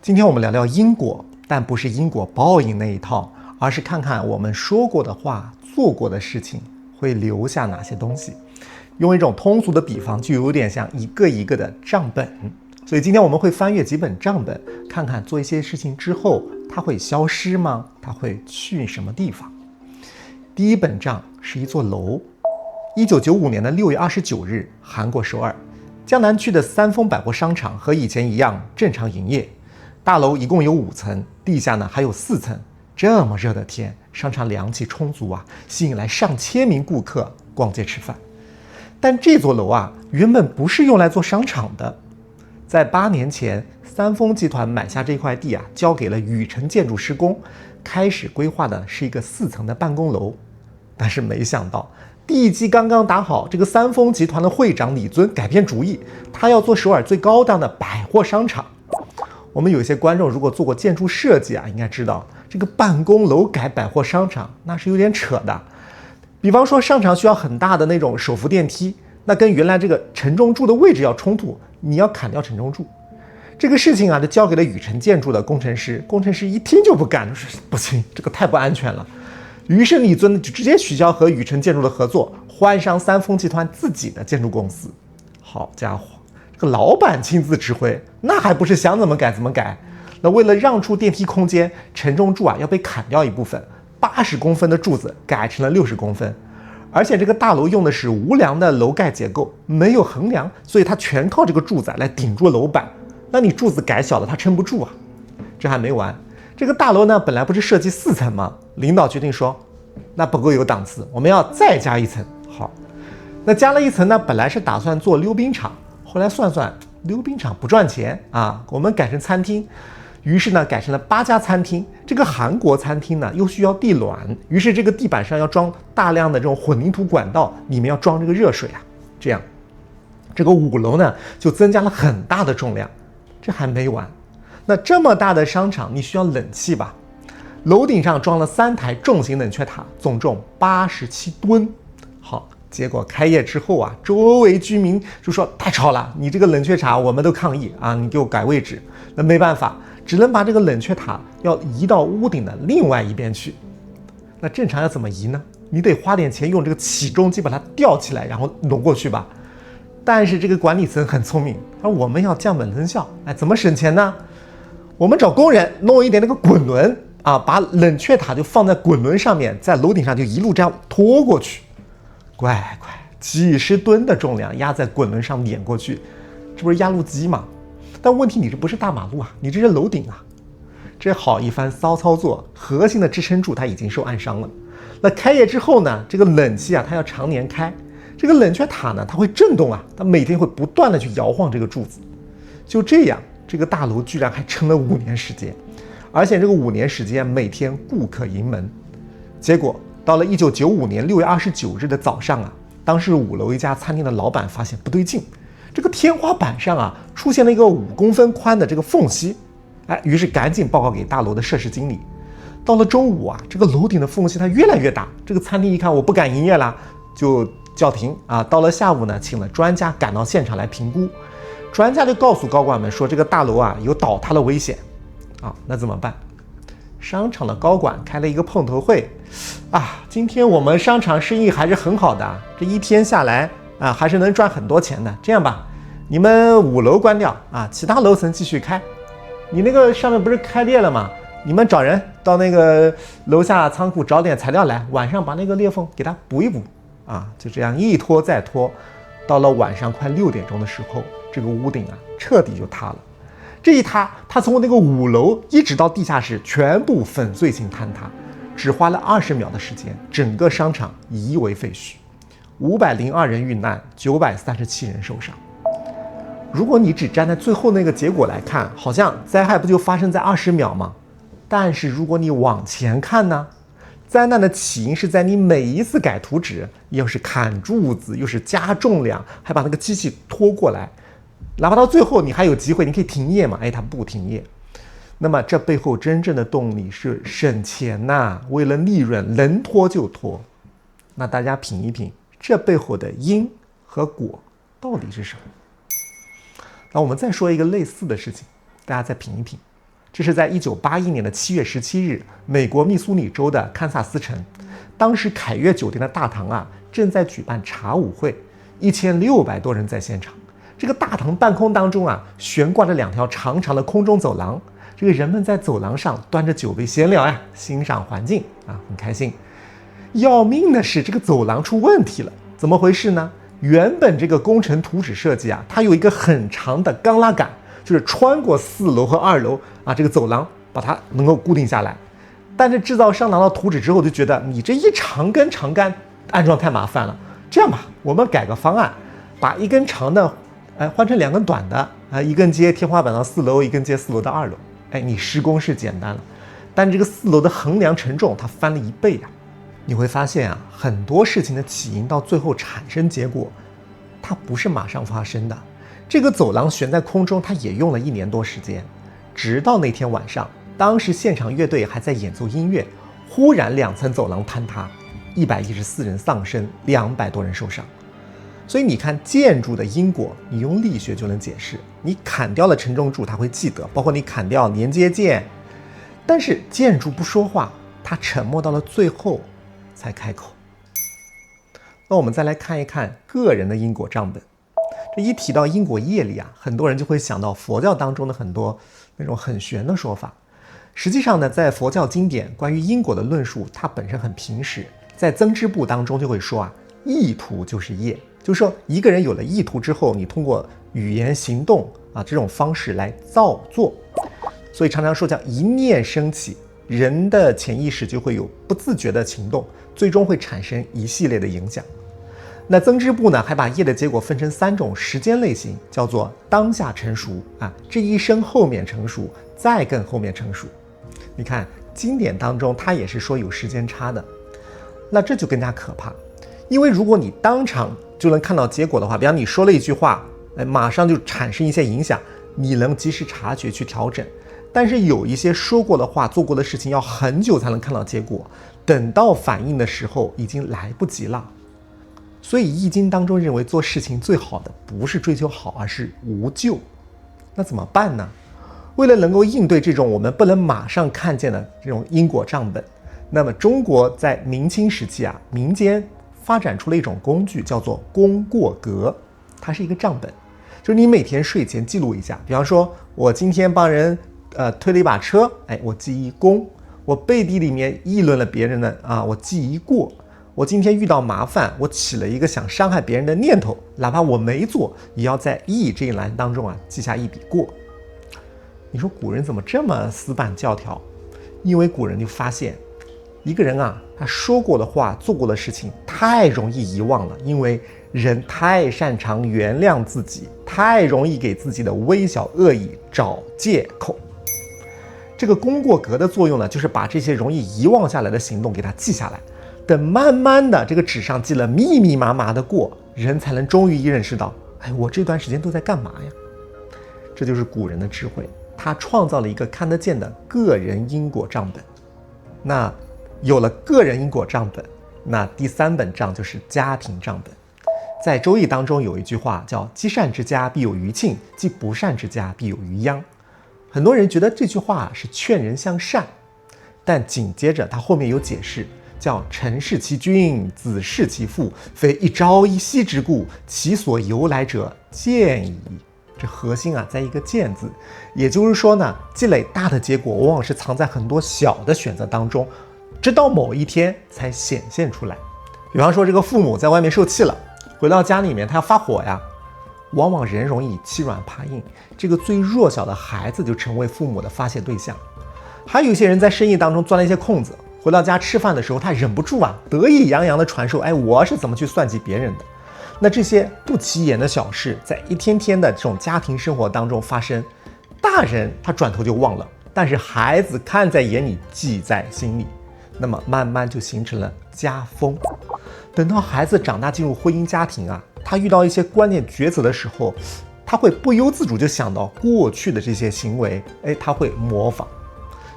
今天我们聊聊因果，但不是因果报应那一套，而是看看我们说过的话、做过的事情会留下哪些东西。用一种通俗的比方，就有点像一个一个的账本。所以今天我们会翻阅几本账本，看看做一些事情之后，它会消失吗？它会去什么地方？第一本账是一座楼。1995年的6月29日，韩国首尔江南区的三丰百货商场和以前一样正常营业。大楼一共有5层，地下呢还有4层。这么热的天，商场凉气充足啊，吸引来上千名顾客逛街吃饭。但这座楼啊，原本不是用来做商场的。在8年前，三丰集团买下这块地啊，交给了宇成建筑施工，开始规划的是一个4层的办公楼。但是没想到，地基刚刚打好，这个三丰集团的会长李尊改变主意，他要做首尔最高档的百货商场。我们有些观众如果做过建筑设计啊，应该知道这个办公楼改百货商场那是有点扯的。比方说商场需要很大的那种手扶电梯，那跟原来这个承重柱的位置要冲突，你要砍掉承重柱。这个事情啊，就交给了宇成建筑的工程师。工程师一听就不干，说不行，这个太不安全了。于是李尊就直接取消和宇成建筑的合作，换上三丰集团自己的建筑公司。好家伙，这个老板亲自指挥，那还不是想怎么改怎么改？那为了让出电梯空间，承重柱啊要被砍掉一部分，80公分的柱子改成了60公分。而且这个大楼用的是无梁的楼盖结构，没有横梁，所以它全靠这个柱子来顶住楼板。那你柱子改小了，它撑不住啊。这还没完，这个大楼呢本来不是设计4层吗？领导决定说，那不够有档次，我们要再加1层。好，那加了1层呢，本来是打算做溜冰场，后来算算溜冰场不赚钱啊，我们改成餐厅。于是呢，改成了8家餐厅。这个韩国餐厅呢，又需要地暖，于是这个地板上要装大量的这种混凝土管道，里面要装这个热水啊。这样，这个5楼呢，就增加了很大的重量。这还没完，那这么大的商场，你需要冷气吧？楼顶上装了3台重型冷却塔，总重87吨。好，结果开业之后啊，周围居民就说太吵了，你这个冷却塔我们都抗议啊，你给我改位置。那没办法，只能把这个冷却塔要移到屋顶的另外一边去。那正常要怎么移呢？你得花点钱用这个起重机把它吊起来，然后挪过去吧。但是这个管理层很聪明，而我们要降本增效，哎，怎么省钱呢？我们找工人弄一点那个滚轮啊，把冷却塔就放在滚轮上面，在楼顶上就一路这样拖过去。乖乖，几十吨的重量压在滚轮上碾过去，这不是压路机吗？但问题你这不是大马路啊，你这是楼顶啊。这好一番骚操作，核心的支撑柱它已经受暗伤了。那开业之后呢，这个冷气啊它要常年开，这个冷却塔呢它会震动啊，它每天会不断的去摇晃这个柱子。就这样，这个大楼居然还撑了5年时间，而且这个5年时间每天顾客盈门。结果到了1995年6月29日的早上啊，当时5楼一家餐厅的老板发现不对劲，这个天花板上啊出现了一个5公分宽的这个缝隙，哎，于是赶紧报告给大楼的设施经理。到了中午啊，这个楼顶的缝隙它越来越大，这个餐厅一看我不敢营业了，就叫停啊。到了下午呢，请了专家赶到现场来评估，专家就告诉高管们说这个大楼啊有倒塌的危险啊。那怎么办？商场的高管开了一个碰头会啊，今天我们商场生意还是很好的，这一天下来啊还是能赚很多钱的。这样吧，你们5楼关掉啊，其他楼层继续开。你那个上面不是开裂了吗？你们找人到那个楼下仓库找点材料来，晚上把那个裂缝给它补一补啊。就这样一拖再拖，到了晚上快6点钟的时候，这个屋顶啊彻底就塌了。这一塌，它从那个5楼一直到地下室全部粉碎性坍塌，只花了20秒的时间，整个商场夷为废墟，502人遇难，937人受伤。如果你只站在最后那个结果来看，好像灾害不就发生在20秒吗？但是如果你往前看呢，灾难的起因是在你每一次改图纸，又是砍柱子，又是加重量，还把那个机器拖过来，哪怕到最后你还有机会，你可以停业嘛？哎，它不停业。那么这背后真正的动力是省钱呐，为了利润能拖就拖。那大家品一品，这背后的因和果到底是什么？那我们再说一个类似的事情，大家再品一品。这是在1981年的7月17日，美国密苏里州的堪萨斯城，当时凯悦酒店的大堂啊正在举办茶舞会，1600多人在现场。这个大堂半空当中啊悬挂着2条长长的空中走廊，这个人们在走廊上端着酒杯闲聊呀，欣赏环境啊，很开心。要命的是这个走廊出问题了，怎么回事呢？原本这个工程图纸设计啊，它有一个很长的钢拉杆，就是穿过4楼和2楼啊这个走廊，把它能够固定下来。但是制造商拿到图纸之后就觉得你这一长根长杆安装太麻烦了，这样吧，我们改个方案，把一根长的换成2根短的一根接天花板到4楼，一根接4楼到2楼。你施工是简单了，但这个4楼的横梁承重它翻了1倍啊。你会发现啊，很多事情的起因到最后产生结果，它不是马上发生的。这个走廊悬在空中，它也用了1年多时间，直到那天晚上，当时现场乐队还在演奏音乐，忽然2层走廊坍塌，114人丧生，200多人受伤。所以你看建筑的因果，你用力学就能解释。你砍掉了承重柱，它会记得，包括你砍掉连接件，但是建筑不说话，它沉默到了最后才开口。那我们再来看一看个人的因果账本。这一提到因果业力啊，很多人就会想到佛教当中的很多那种很玄的说法。实际上呢，在佛教经典关于因果的论述，它本身很平实。在增支部当中就会说啊，意图就是业，就是说一个人有了意图之后，你通过语言行动这种方式来造作。所以常常说叫一念升起，人的潜意识就会有不自觉的行动，最终会产生一系列的影响。那增支部呢，还把业的结果分成3种时间类型，叫做当下成熟这一生后面成熟，再更后面成熟。你看经典当中它也是说有时间差的，那这就更加可怕。因为如果你当场就能看到结果的话，比方你说了一句话，马上就产生一些影响，你能及时察觉去调整。但是有一些说过的话做过的事情要很久才能看到结果，等到反应的时候已经来不及了。所以易经当中认为做事情最好的不是追求好，而是无咎。那怎么办呢？为了能够应对这种我们不能马上看见的这种因果账本，那么中国在明清时期民间发展出了一种工具，叫做功过格。它是一个账本，就是你每天睡前记录一下，比方说我今天帮人推了一把车，我记1功；我背地里面议论了别人的我记1过；我今天遇到麻烦，我起了一个想伤害别人的念头，哪怕我没做，也要在议这一栏当中记下1笔过。你说古人怎么这么死板教条？因为古人就发现，一个人他说过的话做过的事情太容易遗忘了，因为人太擅长原谅自己，太容易给自己的微小恶意找借口。这个功过格的作用呢，就是把这些容易遗忘下来的行动给它记下来，等慢慢的这个纸上记了密密麻麻的过，人才能终于认识到，我这段时间都在干嘛呀？这就是古人的智慧，他创造了一个看得见的个人因果账本。那有了个人因果账本，那第3本账就是家庭账本。在周易当中有一句话叫积善之家必有余庆，积不善之家必有余殃。很多人觉得这句话是劝人向善，但紧接着他后面有解释，叫臣弑其君，子弑其父，非一朝一夕之故，其所由来者见矣。这核心在一个见字，也就是说呢，积累大的结果往往是藏在很多小的选择当中，直到某一天才显现出来。比方说这个父母在外面受气了，回到家里面他要发火呀，往往人容易欺软怕硬，这个最弱小的孩子就成为父母的发泄对象。还有一些人在生意当中钻了一些空子，回到家吃饭的时候他忍不住得意洋洋的传授，我是怎么去算计别人的。那这些不起眼的小事在一天天的这种家庭生活当中发生，大人他转头就忘了，但是孩子看在眼里，记在心里，那么慢慢就形成了家风。等到孩子长大进入婚姻家庭他遇到一些关键抉择的时候，他会不由自主就想到过去的这些行为，他会模仿。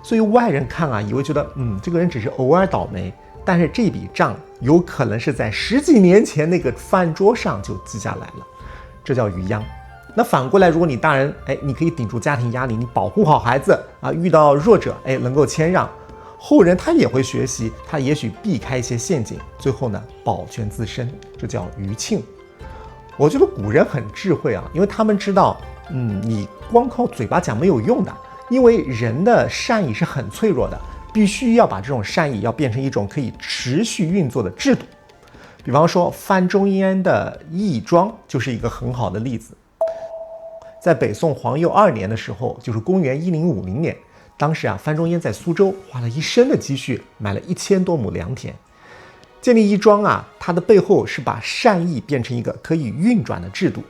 所以外人看以为觉得这个人只是偶尔倒霉，但是这笔账有可能是在10几年前那个饭桌上就记下来了，这叫余殃。那反过来，如果你大人，你可以顶住家庭压力，你保护好孩子啊，遇到弱者，能够谦让，后人他也会学习，他也许避开一些陷阱，最后呢，保全自身，这叫余庆。我觉得古人很智慧啊，因为他们知道，你光靠嘴巴讲没有用的，因为人的善意是很脆弱的，必须要把这种善意要变成一种可以持续运作的制度。比方说范仲淹的义庄就是一个很好的例子。在北宋皇佑2年的时候，就是公元1050年，当时范仲淹在苏州花了一生的积蓄，买了1000多亩良田，建立义庄它的背后是把善意变成一个可以运转的制度。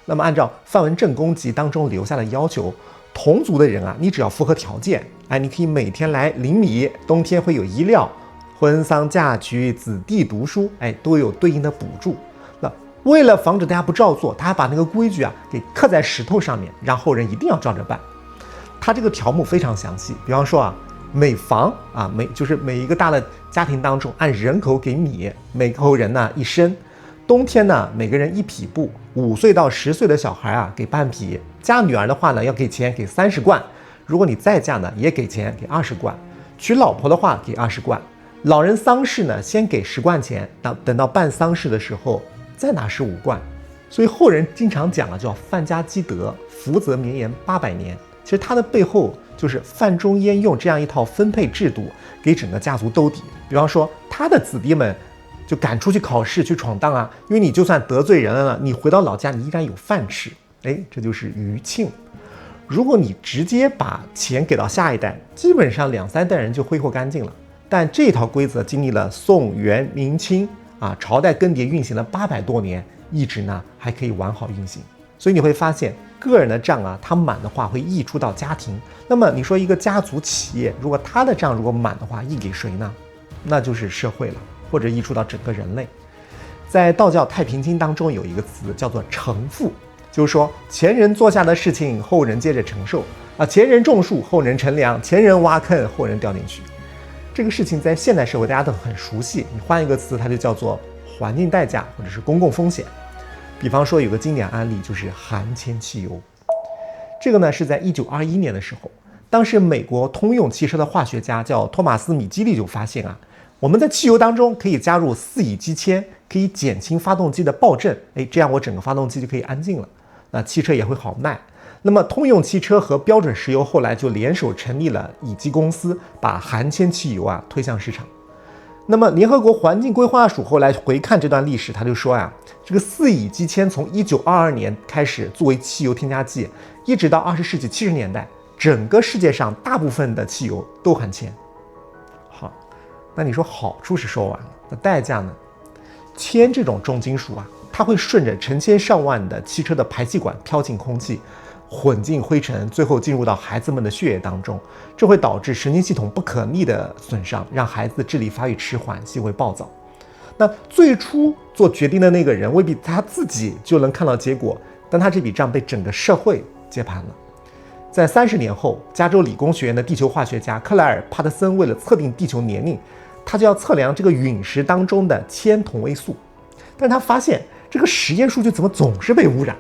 那么按照范文正公集当中留下的要求，同族的人你只要符合条件，你可以每天来领米，冬天会有衣料，婚丧嫁娶、子弟读书，都有对应的补助。那为了防止大家不照做，他还把那个规矩给刻在石头上面，让后人一定要照着办。他这个条目非常详细，比方说每房每一个大的家庭当中按人口给米，每口人呢1升，冬天呢每个人1匹布，5岁到10岁的小孩给半匹，嫁女儿的话呢要给钱，给30贯，如果你再嫁呢也给钱，给20贯，娶老婆的话给20贯，老人丧事呢先给10贯钱，等到办丧事的时候再拿15贯。所以后人经常讲叫范家积德，福泽绵延800年。其实它的背后就是范仲淹用这样一套分配制度给整个家族兜底。比方说他的子弟们就敢出去考试去闯荡因为你就算得罪人了，你回到老家你依然有饭吃。这就是余庆。如果你直接把钱给到下一代，基本上2-3代人就挥霍干净了。但这套规则经历了宋、元、明清朝代更迭运行了800多年，一直呢还可以完好运行。所以你会发现个人的账它满的话会溢出到家庭。那么你说一个家族企业，如果他的账如果满的话，溢给谁呢？那就是社会了，或者溢出到整个人类。在道教太平经当中有一个词叫做承父，就是说前人做下的事情后人接着承受前人种树后人乘凉，前人挖坑后人掉进去。这个事情在现代社会大家都很熟悉，你换一个词它就叫做环境代价或者是公共风险。比方说有个经典案例就是含铅汽油。这个呢是在1921年的时候，当时美国通用汽车的化学家叫托马斯·米基利就发现我们在汽油当中可以加入4乙基铅，可以减轻发动机的爆震，这样我整个发动机就可以安静了，那汽车也会好卖。那么通用汽车和标准石油后来就联手成立了乙基公司，把含铅汽油推向市场。那么联合国环境规划署后来回看这段历史，他就说这个4乙基铅从1922年开始作为汽油添加剂，一直到20世纪70年代，整个世界上大部分的汽油都含铅。好，那你说好处是说完了，那代价呢？铅这种重金属它会顺着成千上万的汽车的排气管飘进空气，混进灰尘，最后进入到孩子们的血液当中，这会导致神经系统不可逆的损伤，让孩子智力发育迟缓，行为暴躁。那最初做决定的那个人未必他自己就能看到结果，但他这笔账被整个社会接盘了。在30年后，加州理工学院的地球化学家克莱尔·帕特森为了测定地球年龄，他就要测量这个陨石当中的铅同位素，但他发现这个实验数据怎么总是被污染，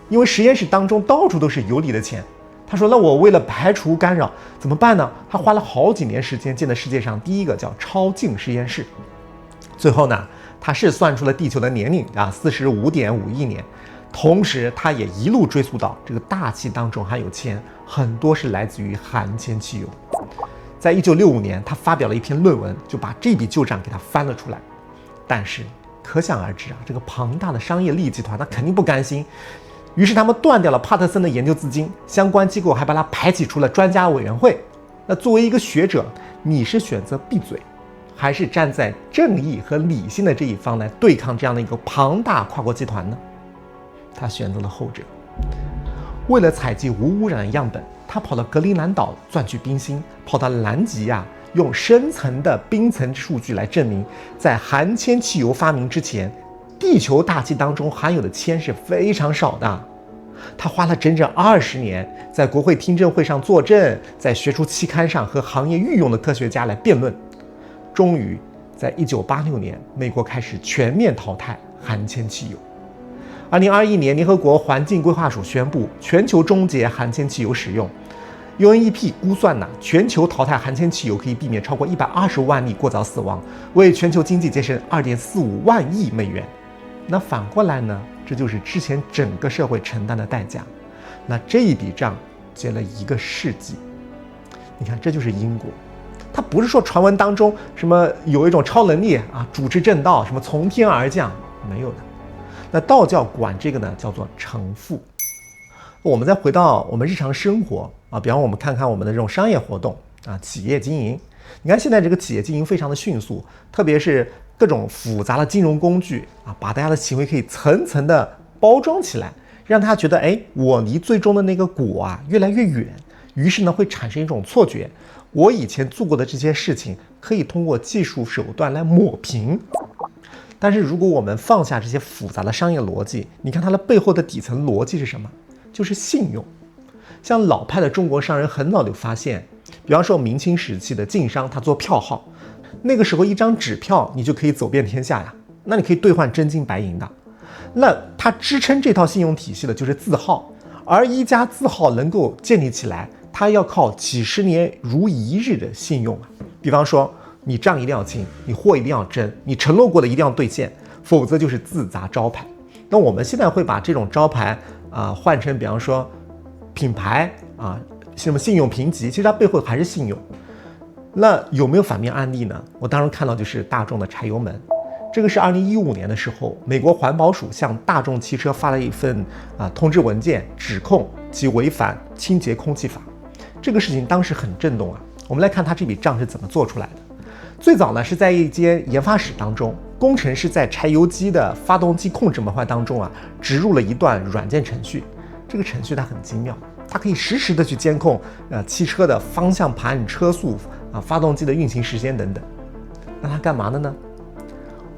因为实验室当中到处都是游离的铅。他说那我为了排除干扰怎么办呢？他花了好几年时间建的世界上第一个叫超净实验室。最后呢，他是算出了地球的年龄45.5亿年，同时他也一路追溯到这个大气当中含有铅，很多是来自于含铅汽油。在1965年他发表了一篇论文，就把这笔旧账给他翻了出来。但是可想而知这个庞大的商业利益集团他肯定不甘心，于是他们断掉了帕特森的研究资金，相关机构还把他排挤出了专家委员会。那作为一个学者，你是选择闭嘴，还是站在正义和理性的这一方来对抗这样的一个庞大跨国集团呢？他选择了后者。为了采集无污染的样本，他跑到格陵兰岛钻取冰芯，跑到南极用深层的冰层数据来证明，在含铅汽油发明之前，地球大气当中含有的铅是非常少的。他花了整整20年，在国会听证会上作证，在学术期刊上和行业御用的科学家来辩论。终于在1986年，美国开始全面淘汰含铅汽油。2021年，联合国环境规划署宣布全球终结含铅汽油使用。UNEP 估算呢，全球淘汰含铅汽油可以避免超过120万例过早死亡，为全球经济节省2.45万亿美元。那反过来呢，这就是之前整个社会承担的代价。那这一笔账结了1个世纪。你看，这就是因果。它不是说传闻当中什么有一种超能力啊，主持正道，什么从天而降，没有的。那道教管这个呢，叫做承父。我们再回到我们日常生活啊，比方我们看看我们的这种商业活动啊，企业经营。你看现在这个企业经营非常的迅速，特别是各种复杂的金融工具啊，把大家的行为可以层层的包装起来，让他觉得，哎，我离最终的那个果啊越来越远。于是呢，会产生一种错觉，我以前做过的这些事情可以通过技术手段来抹平。但是如果我们放下这些复杂的商业逻辑，你看它的背后的底层逻辑是什么？就是信用。像老派的中国商人很早就发现，比方说明清时期的晋商，他做票号，那个时候一张纸票你就可以走遍天下呀，那你可以兑换真金白银的。那他支撑这套信用体系的就是字号，而一家字号能够建立起来，它要靠几十年如一日的信用啊。比方说你账一定要清，你货一定要真，你承诺过的一定要兑现，否则就是自砸招牌。那我们现在会把这种招牌换成比方说品牌啊，什么信用评级，其实它背后还是信用。那有没有反面案例呢？我当时看到就是大众的柴油门。这个是2015年的时候，美国环保署向大众汽车发了一份通知文件，指控其违反清洁空气法。这个事情当时很震动啊。我们来看他这笔账是怎么做出来的。最早呢是在一间研发室当中，工程师在柴油机的发动机控制模块当中植入了一段软件程序。这个程序它很精妙，它可以实时的去监控汽车的方向盘、车速发动机的运行时间等等。那它干嘛的呢？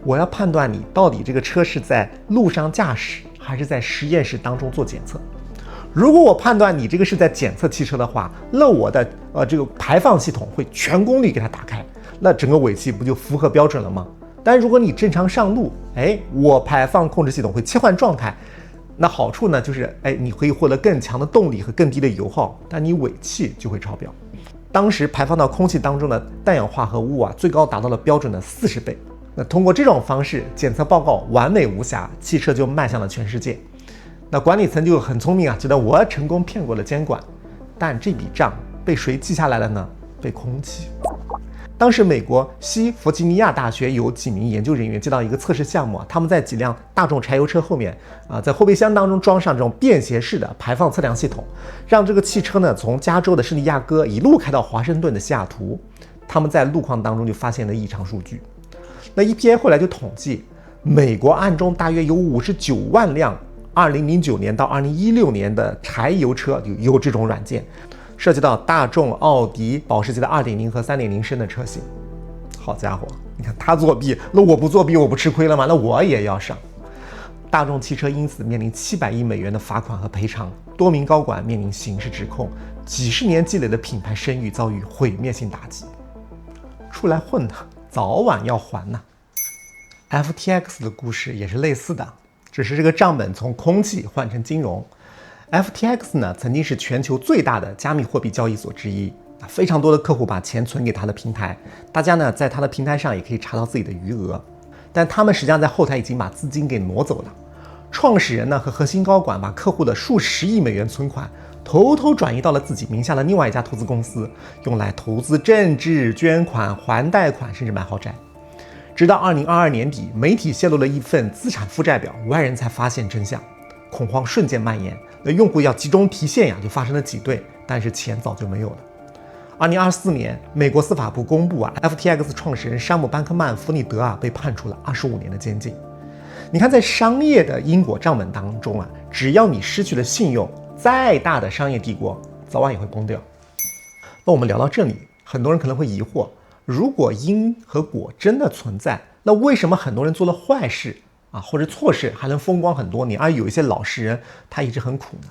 我要判断你到底这个车是在路上驾驶还是在实验室当中做检测。如果我判断你这个是在检测汽车的话，那我的这个排放系统会全功率给它打开，那整个尾气不就符合标准了吗？但如果你正常上路，我排放控制系统会切换状态，那好处呢就是你可以获得更强的动力和更低的油耗，但你尾气就会超标。当时排放到空气当中的氮氧化合物最高达到了标准的40倍。那通过这种方式，检测报告完美无瑕，汽车就迈向了全世界。那管理层就很聪明觉得我成功骗过了监管。但这笔账被谁记下来了呢？被空气。当时美国西弗吉尼亚大学有几名研究人员接到一个测试项目，他们在几辆大众柴油车后面在后备箱当中装上这种便携式的排放测量系统，让这个汽车呢从加州的圣地亚哥一路开到华盛顿的西雅图。他们在路况当中就发现了异常数据。那 EPA 后来就统计，美国暗中大约有59万辆2009年到2016年的柴油车有这种软件，涉及到大众、奥迪、保时捷的 2.0 和 3.0 升的车型。好家伙，你看他作弊，那我不作弊我不吃亏了吗？那我也要上。大众汽车因此面临700亿美元的罚款和赔偿，多名高管面临刑事指控，几十年积累的品牌声誉遭遇毁灭性打击。出来混的早晚要还呐。FTX 的故事也是类似的，只是这个账本从空气换成金融。FTX 呢，曾经是全球最大的加密货币交易所之一，非常多的客户把钱存给他的平台，大家呢在他的平台上也可以查到自己的余额，但他们实际上在后台已经把资金给挪走了。创始人呢和核心高管把客户的数十亿美元存款偷偷转移到了自己名下的另外一家投资公司，用来投资政治、捐款、还贷款，甚至买豪宅。直到2022年底，媒体泄露了一份资产负债表，外人才发现真相，恐慌瞬间蔓延。那用户要集中提现就发生了挤兑，但是钱早就没有了。2024年，美国司法部公布FTX 创始人山姆·班克曼·弗里德被判处了25年的监禁。你看，在商业的因果账本当中只要你失去了信用，再大的商业帝国早晚也会崩掉。那我们聊到这里，很多人可能会疑惑，如果因和果真的存在，那为什么很多人做了坏事或者错事还能风光很多年，而有一些老实人他一直很苦呢？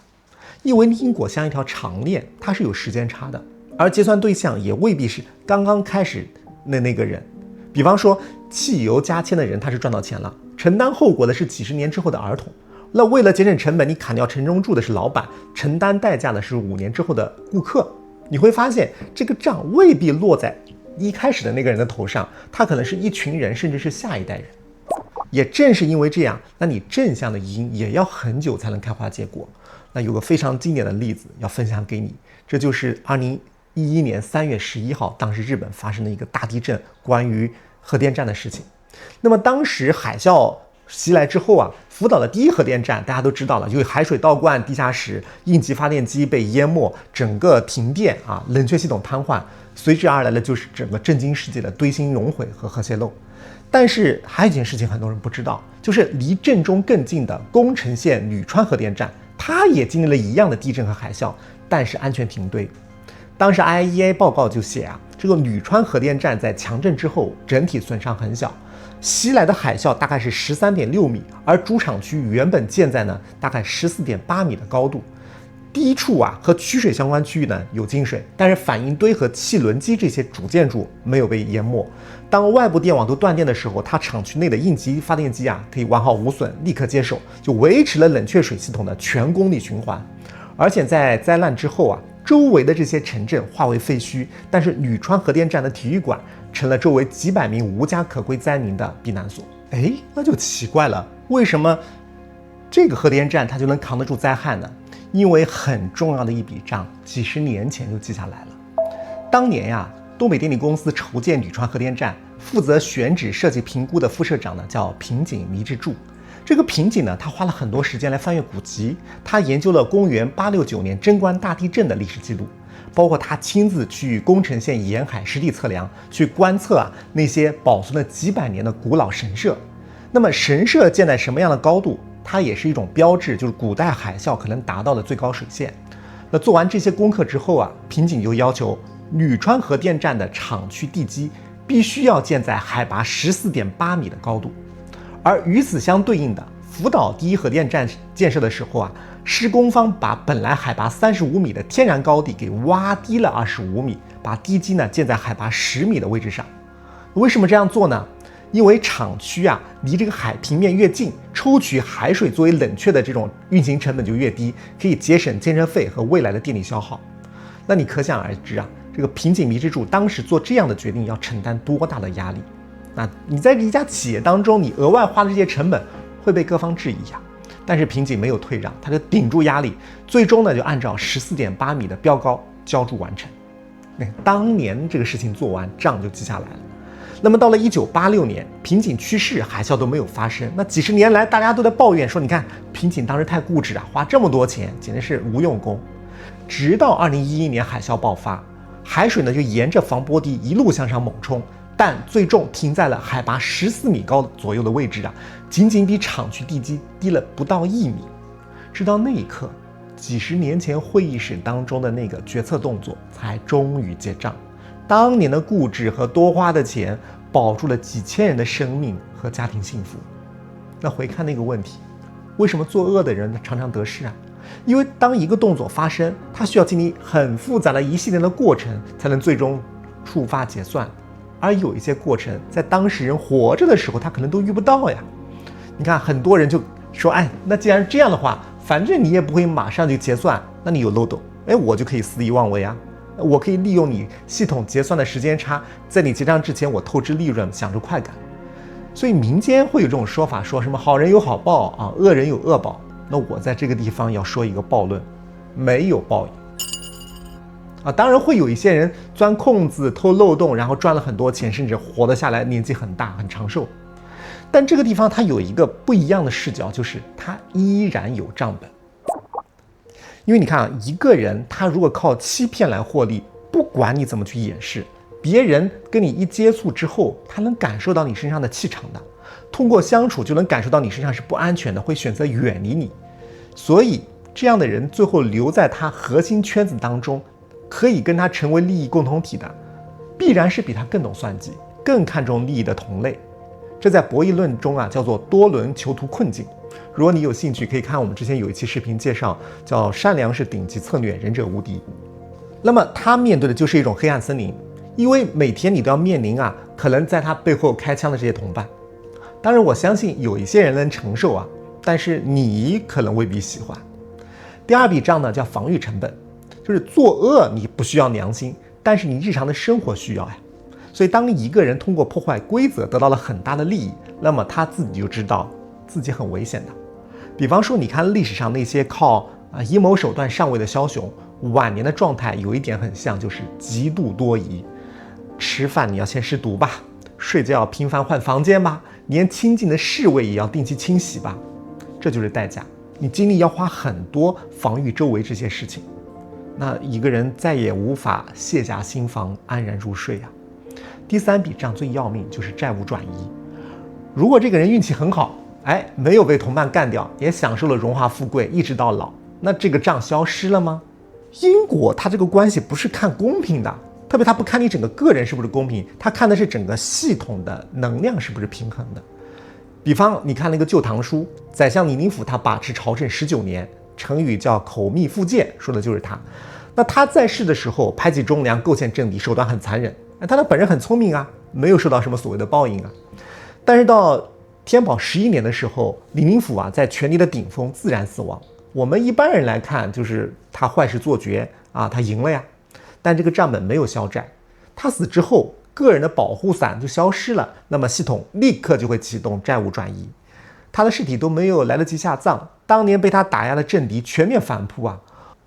因为因果像一条长链，它是有时间差的，而结算对象也未必是刚刚开始的那个人。比方说汽油加铅的人他是赚到钱了，承担后果的是几十年之后的儿童，那为了节省成本，你砍掉城中住的是老板，承担代价的是5年之后的顾客。你会发现这个账未必落在一开始的那个人的头上，他可能是一群人，甚至是下一代人。也正是因为这样，那你正向的因也要很久才能开花结果。那有个非常经典的例子要分享给你，这就是2011年3月11号，当时日本发生的一个大地震，关于核电站的事情。那么当时海啸袭来之后啊，福岛的第一核电站大家都知道了，因为海水倒灌地下室，应急发电机被淹没，整个停电啊，冷却系统瘫痪，随之而来的就是整个震惊世界的堆芯熔毁和核泄漏。但是还有一件事情很多人不知道，就是离震中更近的宫城县女川核电站，它也经历了一样的地震和海啸，但是安全停堆。当时 IAEA 报告就写啊，这个女川核电站在强震之后整体损伤很小，袭来的海啸大概是13.6米，而主厂区原本建在呢大概14.8米的高度。低处啊和取水相关区域呢有进水，但是反应堆和汽轮机这些主建筑没有被淹没。当外部电网都断电的时候，它厂区内的应急发电机啊可以完好无损，立刻接手，就维持了冷却水系统的全功率循环。而且在灾难之后啊，周围的这些城镇化为废墟，但是女川核电站的体育馆成了周围几百名无家可归灾民的避难所。那就奇怪了，为什么这个核电站它就能扛得住灾害呢？因为很重要的一笔账，几十年前就记下来了。当年呀，东北电力公司筹建女川核电站，负责选址设计评估的副社长呢叫平井弥之助。这个平井呢，他花了很多时间来翻阅古籍，他研究了公元869年贞观大地震的历史记录，包括他亲自去宫城县沿海实地测量，去观测那些保存了几百年的古老神社。那么神社建在什么样的高度，它也是一种标志，就是古代海啸可能达到的最高水线。那做完这些功课之后啊，平井就要求女川核电站的厂区地基必须要建在海拔14.8米的高度。而与此相对应的，福岛第一核电站建设的时候啊，施工方把本来海拔35米的天然高地给挖低了25米，把地基呢建在海拔10米的位置上。为什么这样做呢？因为厂区啊离这个海平面越近，抽取海水作为冷却的这种运行成本就越低，可以节省建设费和未来的电力消耗。那你可想而知啊，这个平井弥之助当时做这样的决定要承担多大的压力。那你在一家企业当中，你额外花的这些成本会被各方质疑啊。但是平井没有退让，他就顶住压力，最终呢就按照14.8米的标高浇筑完成。当年这个事情做完，账就记下来了。那么到了1986年，平井去世，海啸都没有发生。那几十年来，大家都在抱怨说，你看平井当时太固执啊，花这么多钱，简直是无用功。直到2011年海啸爆发，海水呢就沿着防波堤一路向上猛冲，但最终停在了海拔14米高左右的位置啊，仅仅比厂区地基低了不到1米。直到那一刻，几十年前会议室当中的那个决策动作才终于结账。当年的固执和多花的钱，保住了几千人的生命和家庭幸福。那回看那个问题，为什么作恶的人常常得势啊？因为当一个动作发生，它需要经历很复杂的一系列的过程，才能最终触发结算。而有一些过程，在当事人活着的时候，他可能都遇不到呀。你看，很多人就说，那既然这样的话，反正你也不会马上就结算，那你有漏洞，我就可以肆意妄为啊。我可以利用你系统结算的时间差，在你结账之前我透支利润，享受快感。所以民间会有这种说法，说什么好人有好报啊，恶人有恶报。那我在这个地方要说一个暴论，没有报应啊。当然会有一些人钻空子偷漏洞，然后赚了很多钱，甚至活得下来，年纪很大很长寿。但这个地方它有一个不一样的视角，就是它依然有账本。因为你看啊，一个人他如果靠欺骗来获利，不管你怎么去掩饰，别人跟你一接触之后，他能感受到你身上的气场的，通过相处就能感受到你身上是不安全的，会选择远离你。所以这样的人最后留在他核心圈子当中，可以跟他成为利益共同体的，必然是比他更懂算计，更看重利益的同类。这在博弈论中啊叫做多轮囚徒困境。如果你有兴趣，可以看我们之前有一期视频介绍，叫善良是顶级策略，仁者无敌。那么他面对的就是一种黑暗森林，因为每天你都要面临可能在他背后开枪的这些同伴。当然我相信有一些人能承受但是你可能未必喜欢。第二笔账呢叫防御成本，就是作恶你不需要良心，但是你日常的生活需要呀。所以当一个人通过破坏规则得到了很大的利益，那么他自己就知道自己很危险的。比方说你看历史上那些靠阴谋手段上位的枭雄，晚年的状态有一点很像，就是极度多疑。吃饭你要先试毒吧，睡觉要频繁换房间吧，连亲近的侍卫也要定期清洗吧，这就是代价。你精力要花很多防御周围这些事情，那一个人再也无法卸下心防安然入睡啊。第三笔账最要命，就是债务转移。如果这个人运气很好，没有被同伴干掉，也享受了荣华富贵一直到老，那这个账消失了吗？因果它这个关系不是看公平的，特别它不看你整个个人是不是公平，它看的是整个系统的能量是不是平衡的。比方你看那个《旧唐书》，宰相李林甫他把持朝政19年，成语叫口蜜腹剑，说的就是他。那他在世的时候排挤忠良，构陷政敌，手段很残忍。他的本人很聪明啊，没有受到什么所谓的报应啊。但是到天宝11年的时候，李林甫在权力的顶峰自然死亡。我们一般人来看，就是他坏事做绝他赢了呀。但这个账本没有消债，他死之后，个人的保护伞就消失了，那么系统立刻就会启动债务转移。他的尸体都没有来得及下葬，当年被他打压的政敌全面反扑啊。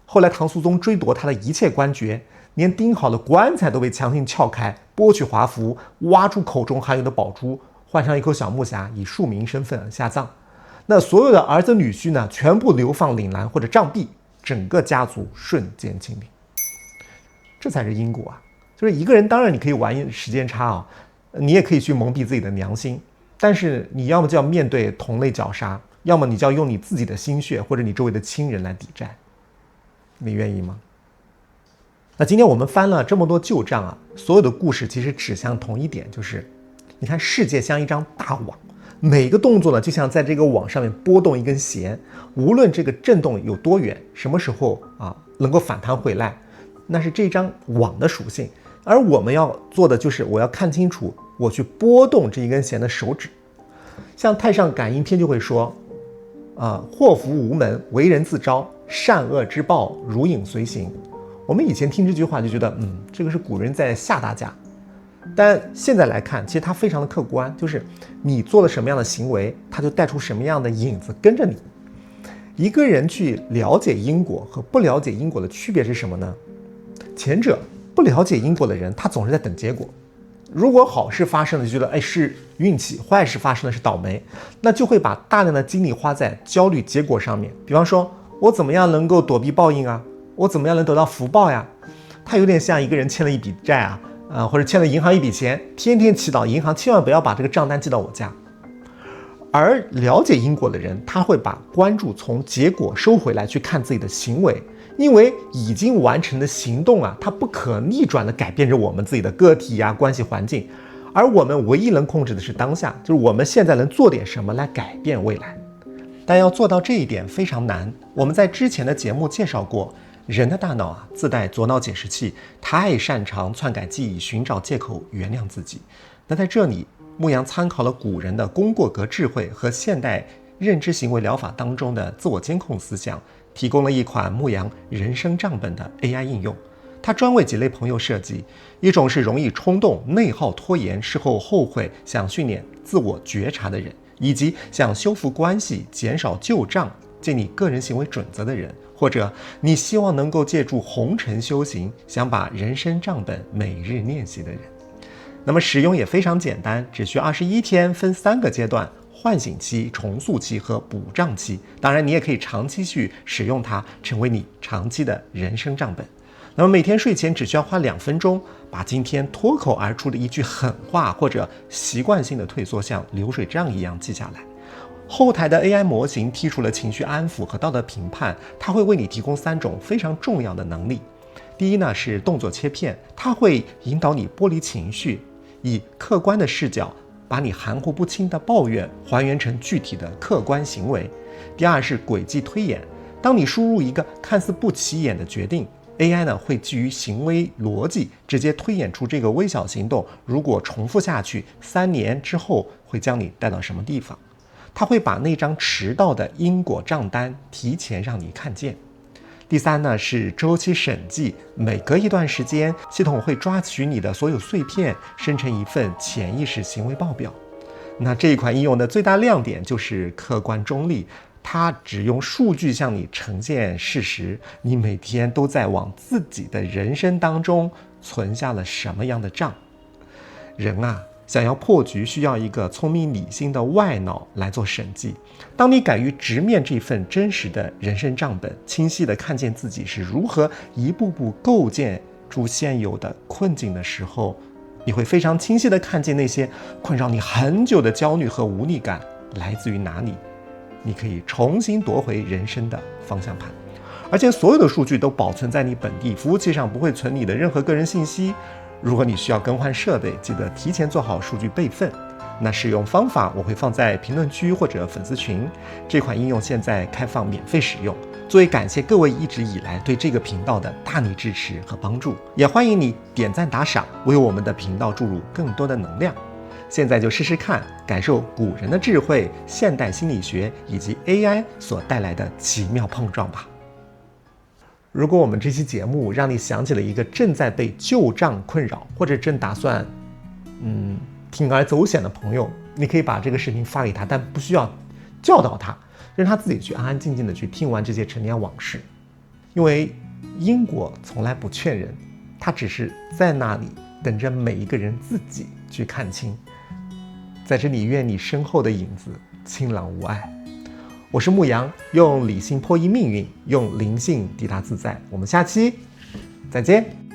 后来唐肃宗追夺他的一切官爵，连钉好的棺材都被强行撬开，剥去华服，挖出口中含有的宝珠，换上一口小木匣，以庶民身份下葬。那所有的儿子女婿呢，全部流放岭南或者杖毙，整个家族瞬间清零。这才是因果啊！就是一个人，当然你可以玩时间差你也可以去蒙蔽自己的良心，但是你要么就要面对同类绞杀，要么你就要用你自己的心血或者你周围的亲人来抵债。你愿意吗？那今天我们翻了这么多旧账所有的故事其实指向同一点，就是你看世界像一张大网，每个动作呢就像在这个网上面拨动一根弦，无论这个震动有多远，什么时候能够反弹回来，那是这张网的属性。而我们要做的就是我要看清楚我去拨动这一根弦的手指。像太上感应篇就会说祸福无门，为人自招，善恶之报如影随形。我们以前听这句话就觉得这个是古人在吓大家，但现在来看其实它非常的客观，就是你做了什么样的行为，它就带出什么样的影子跟着你。一个人去了解因果和不了解因果的区别是什么呢？前者不了解因果的人，他总是在等结果。如果好事发生了，就觉得是运气；坏事发生了是倒霉，那就会把大量的精力花在焦虑结果上面。比方说，我怎么样能够躲避报应啊？我怎么样能得到福报呀？它有点像一个人欠了一笔债或者欠了银行一笔钱，天天祈祷银行千万不要把这个账单寄到我家。而了解因果的人，他会把关注从结果收回来，去看自己的行为。因为已经完成的行动它不可逆转地改变着我们自己的个体关系环境，而我们唯一能控制的是当下，就是我们现在能做点什么来改变未来。但要做到这一点非常难。我们在之前的节目介绍过，人的大脑自带左脑解释器，太擅长篡改记忆，寻找借口原谅自己。那在这里，牧羊参考了古人的功过格智慧和现代认知行为疗法当中的自我监控思想，提供了一款牧羊人生账本的 AI 应用。它专为几类朋友设计，一种是容易冲动、内耗、拖延、事后后悔、想训练自我觉察的人，以及想修复关系、减少旧账、建立个人行为准则的人，或者你希望能够借助红尘修行，想把人生账本每日练习的人。那么使用也非常简单，只需21天，分3个阶段：唤醒期、重塑期和补账期。当然你也可以长期去使用它，成为你长期的人生账本。那么每天睡前只需要花2分钟，把今天脱口而出的一句狠话或者习惯性的退缩像流水账一样记下来。后台的 AI 模型剔除了情绪安抚和道德评判，它会为你提供3种非常重要的能力。第一呢是动作切片，它会引导你剥离情绪，以客观的视角把你含糊不清的抱怨还原成具体的客观行为。第二是轨迹推演，当你输入一个看似不起眼的决定， AI 呢会基于行为逻辑直接推演出这个微小行动如果重复下去，3年之后会将你带到什么地方。它会把那张迟到的因果账单提前让你看见。第三呢是周期审计，每隔一段时间，系统会抓取你的所有碎片，生成一份潜意识行为报表。那这一款应用的最大亮点就是客观中立，它只用数据向你呈现事实，你每天都在往自己的人生当中存下了什么样的账。人啊，想要破局，需要一个聪明理性的外脑来做审计。当你敢于直面这份真实的人生账本，清晰地看见自己是如何一步步构建出现有的困境的时候，你会非常清晰地看见那些困扰你很久的焦虑和无力感来自于哪里。你可以重新夺回人生的方向盘，而且所有的数据都保存在你本地服务器上，不会存你的任何个人信息。如果你需要更换设备，记得提前做好数据备份。那使用方法我会放在评论区或者粉丝群。这款应用现在开放免费使用。作为感谢各位一直以来对这个频道的大力支持和帮助，也欢迎你点赞打赏，为我们的频道注入更多的能量。现在就试试看，感受古人的智慧、现代心理学以及 AI 所带来的奇妙碰撞吧。如果我们这期节目让你想起了一个正在被旧账困扰，或者正打算铤而走险的朋友，你可以把这个视频发给他，但不需要教导他，让他自己去安安静静的去听完这些陈年往事。因为因果从来不劝人，它只是在那里等着每一个人自己去看清。在这里，愿你身后的影子清朗无碍。我是牧羊，用理性破译命运，用灵性抵达自在。我们下期再见。